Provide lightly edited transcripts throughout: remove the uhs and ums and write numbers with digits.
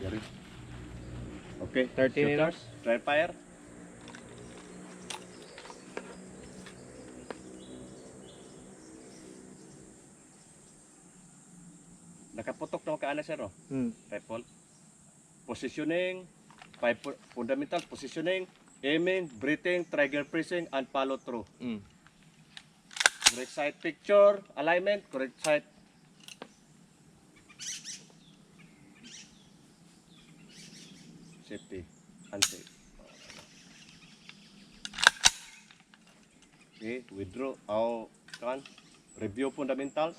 Yari. Okay, 30 shooters, try fire. Nakaputok na kaana sir, oh. Rifle. Positioning, five fundamentals, positioning, aiming, breathing, trigger pressing, and follow through. Correct sight picture, alignment, correct sight. Safety, unsafe. Okay, withdraw. Review fundamentals.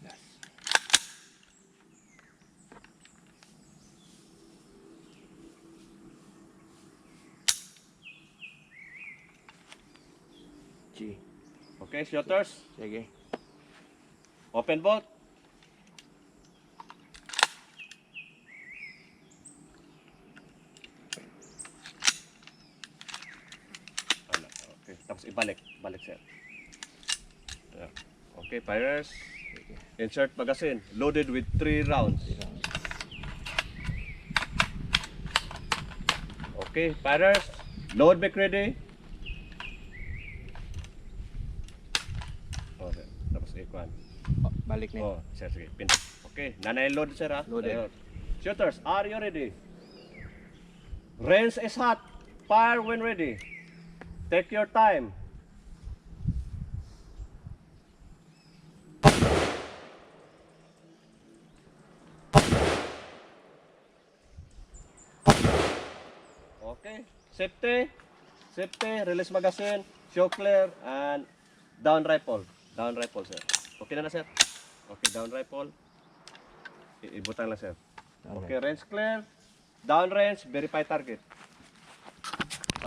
Yes. G. Okay, shooters. Sige. Open bolt. Okay, tapos ibalik. Balik sir. Yeah. Okay, firers. Sige. Insert magazine. Loaded with 3 rounds. Okay, firers. Load back ready. Okay, tapos ikuan. Oh, balik na. Oh, sir, sige. Pin. Okay, nanay load sir ha. Loaded. Ayun. Shooters, are you ready? Range is hot. Fire when ready. Take your time. Okay, safety. Safety, release magazine, show clear, and down rifle. Down rifle, sir. Okay na sir? Okay, down rifle. Ibutang lang, sir. Okay, range clear. Down range, verify target.